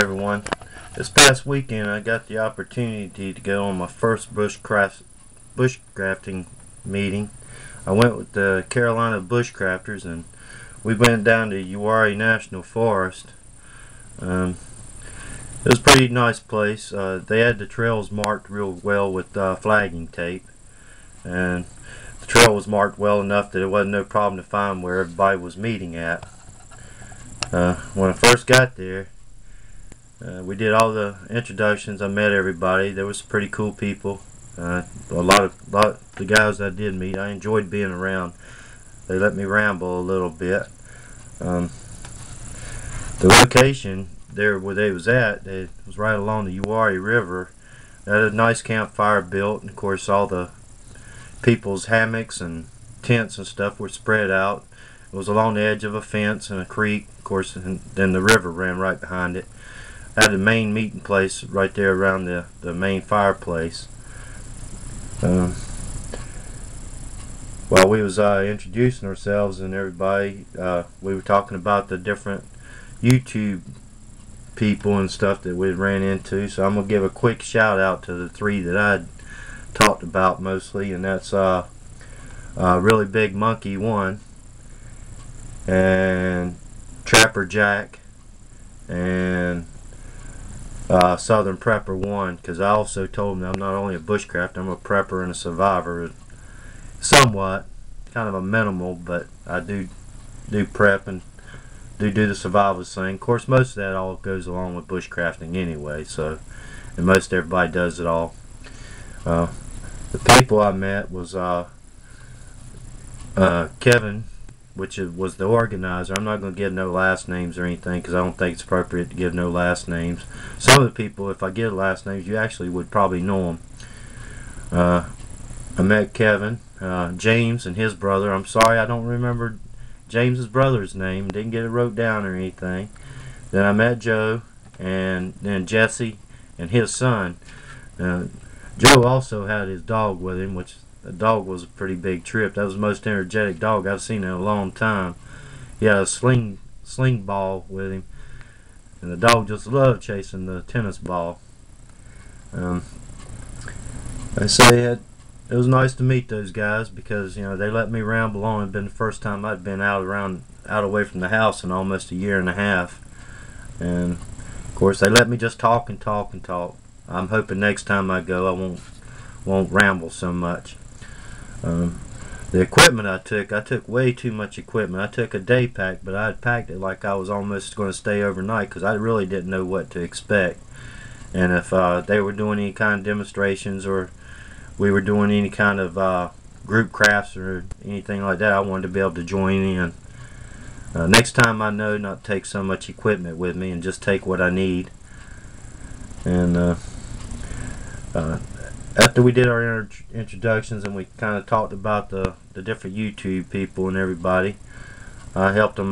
everyone. This past weekend I got the opportunity to go on my first bushcrafting meeting. I went with the Carolina Bushcrafters and we went down to Uwharrie National Forest. It was a pretty nice place. They had the trails marked real well with flagging tape, and the trail was marked well enough that it wasn't no problem to find where everybody was meeting at. When I first got there, we did all the introductions. I met everybody. There was pretty cool people. A lot of the guys I did meet, I enjoyed being around. They let me ramble a little bit. The location there where they was at, it was right along the Uwharrie River. They had a nice campfire built, and of course all the people's hammocks and tents and stuff were spread out. It was along the edge of a fence and a creek, of course, and then the river ran right behind it. I had the main meeting place right there around the main fireplace. While we was introducing ourselves and everybody, we were talking about the different YouTube people and stuff that we ran into. So I'm gonna give a quick shout out to the three that I talked about mostly, and that's Really Big Monkey 1, and Trapper Jack, and Southern Prepper 1, because I also told them I'm not only a bushcrafter, I'm a prepper and a survivor. Somewhat, kind of a minimal, but I do prep and do the survival thing. Of course, most of that all goes along with bushcrafting anyway, so, and most everybody does it all. The people I met was Kevin, which was the organizer. I'm not going to give no last names or anything because I don't think it's appropriate to give no last names. Some of the people, if I give last names, you actually would probably know them. I met Kevin, James and his brother. I'm sorry I don't remember James's brother's name. Didn't get it wrote down or anything. Then I met Joe, and then Jesse and his son. Joe also had his dog with him, which the dog was a pretty big trip. That was the most energetic dog I've seen in a long time. He had a sling ball with him, and the dog just loved chasing the tennis ball. I say it was nice to meet those guys because, you know, they let me ramble on. It'd been the first time I'd been out away from the house in almost a year and a half, and of course they let me just talk and talk and talk. I'm hoping next time I go I won't ramble so much. The equipment I took way too much equipment. I took a day pack, but I had packed it like I was almost going to stay overnight because I really didn't know what to expect. And if they were doing any kind of demonstrations or we were doing any kind of group crafts or anything like that, I wanted to be able to join in. Next time I know not to take so much equipment with me and just take what I need. And after we did our introductions and we kind of talked about the different YouTube people and everybody, I helped them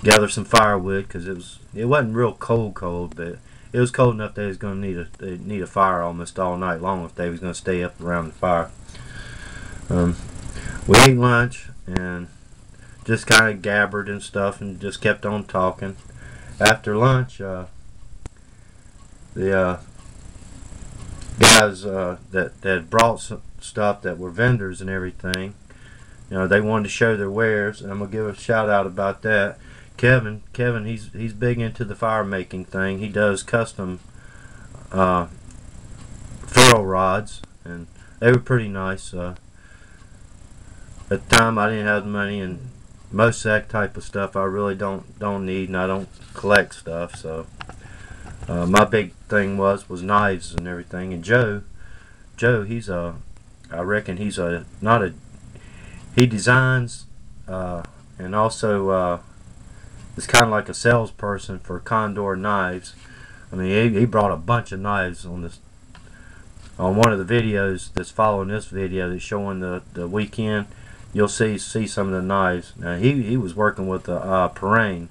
gather some firewood because it wasn't real cold, but it was cold enough they was going to need a fire almost all night long if they was going to stay up around the fire. We ate lunch and just kind of gabbered and stuff and just kept on talking. After lunch, the guys that brought some stuff that were vendors and everything, you know, they wanted to show their wares, and I'm gonna give a shout out about that. Kevin, he's big into the fire making thing. He does custom ferro rods, and they were pretty nice. At the time, I didn't have the money, and most of that type of stuff I really don't need, and I don't collect stuff. So my big thing was knives and everything. And Joe, I reckon he designs and also is kind of like a salesperson for Condor knives. I mean, he brought a bunch of knives on one of the videos that's following this video that's showing the weekend. You'll see some of the knives. Now he was working with a Parang,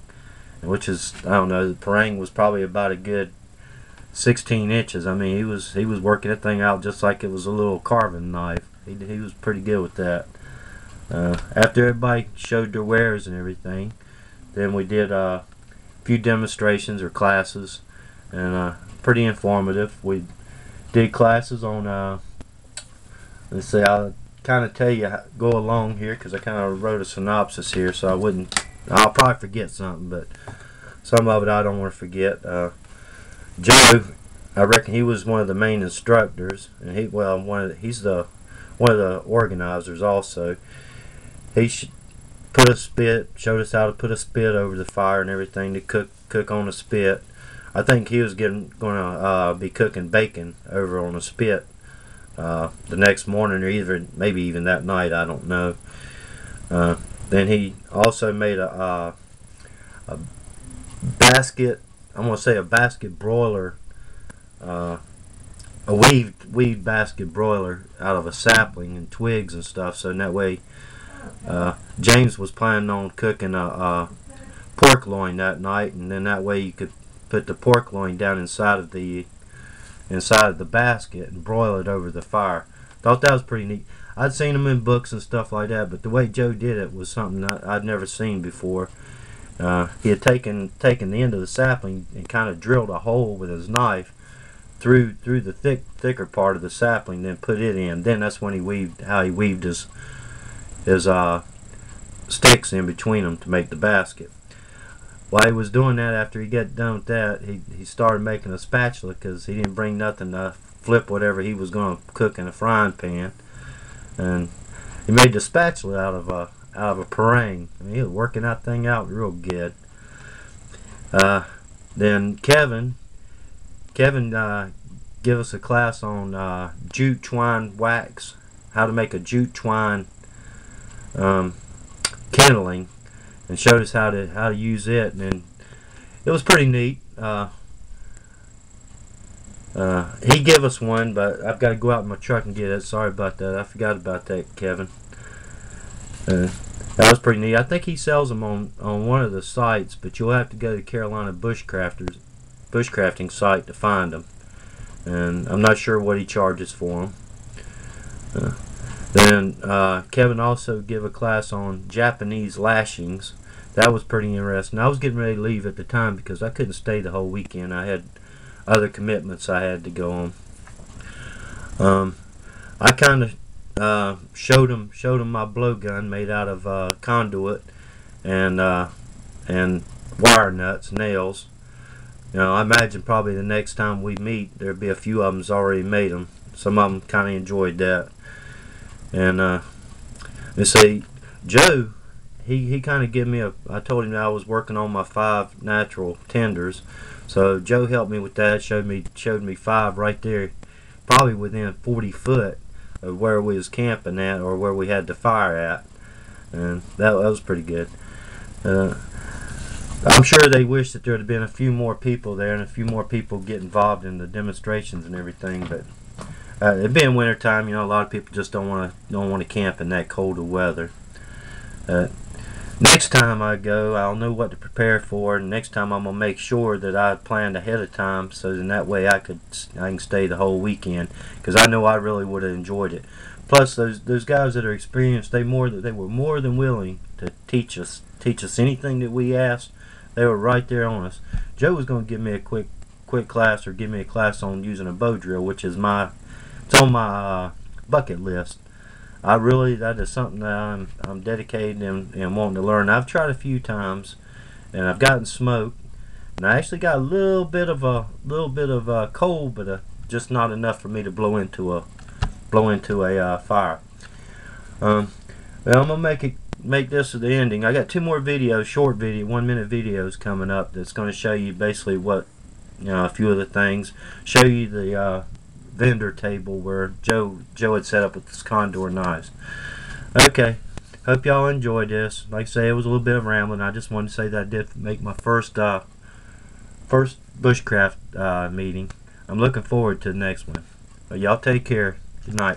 which is, I don't know, the Parang was probably about a good 16 inches. I mean, he was working that thing out just like it was a little carving knife. He was pretty good with that. After everybody showed their wares and everything, then we did few demonstrations or classes, and pretty informative. We did classes on let's see, I'll kind of tell you, go along here, because I kind of wrote a synopsis here, so I'll probably forget something, but some of it I don't want to forget. Joe, I reckon he was one of the main instructors, and he's one of the organizers also. He put a spit, showed us how to put a spit over the fire and everything to cook on a spit. I think he was gonna be cooking bacon over on a spit the next morning, or maybe even that night. I don't know. Then he also made a basket. I'm gonna say a basket broiler, a weaved basket broiler out of a sapling and twigs and stuff. So in that way, James was planning on cooking a pork loin that night, and then that way you could put the pork loin down inside of the basket and broil it over the fire. Thought that was pretty neat. I'd seen them in books and stuff like that, but the way Joe did it was something I'd never seen before. He had taken the end of the sapling and kind of drilled a hole with his knife through the thicker part of the sapling, then put it in. Then that's when he weaved his sticks in between them to make the basket. While he was doing that, after he got done with that, he started making a spatula, because he didn't bring nothing to flip whatever he was going to cook in a frying pan, and he made the spatula out of a parang. I mean, he was working that thing out real good. Then Kevin give us a class on jute twine wax, how to make a jute twine kindling, and showed us how to use it, and it was pretty neat. He gave us one, but I've got to go out in my truck and get it. Sorry about that. I forgot about that, Kevin. That was pretty neat. I think he sells them on one of the sites, but you'll have to go to Carolina Bushcrafting site to find them, and I'm not sure what he charges for them. Then Kevin also gave a class on Japanese lashings. That was pretty interesting. I was getting ready to leave at the time because I couldn't stay the whole weekend. I had other commitments I had to go on. I kind of showed him my blowgun made out of conduit and wire nuts, nails. You know, I imagine probably the next time we meet, there'll be a few of them's already made them. Some of them kind of enjoyed that. And let's see, Joe, he kind of gave me I told him that I was working on my 5 natural tenders, so Joe helped me with that. Showed me 5 right there, probably within 40 foot of where we was camping at, or where we had the fire at, and that was pretty good. I'm sure they wish that there had been a few more people there and a few more people get involved in the demonstrations and everything, but it being winter time, you know, a lot of people just don't want to camp in that cold of weather. Next time I go, I'll know what to prepare for, and next time I'm gonna make sure that I planned ahead of time, so then that way I can stay the whole weekend, because I know I really would have enjoyed it. Plus, those guys that are experienced, they were more than willing to teach us anything that we asked. They were right there on us. Joe was gonna give me a quick class, or give me a class on using a bow drill, which is it's on my bucket list. That is something that I'm dedicated and wanting to learn. I've tried a few times, and I've gotten smoke, and I actually got a little bit of a cold, but just not enough for me to blow into a fire. Well, I'm gonna make this the ending. I got 2 more videos, short 1-minute videos coming up. That's going to show you basically what, you know, a few of the things. Show you the vendor table where Joe had set up with his condor knives. Okay, hope y'all enjoyed this. Like I say, it was a little bit of rambling. I just wanted to say that I did make my first bushcraft meeting. I'm looking forward to the next one. Y'all take care. Good night.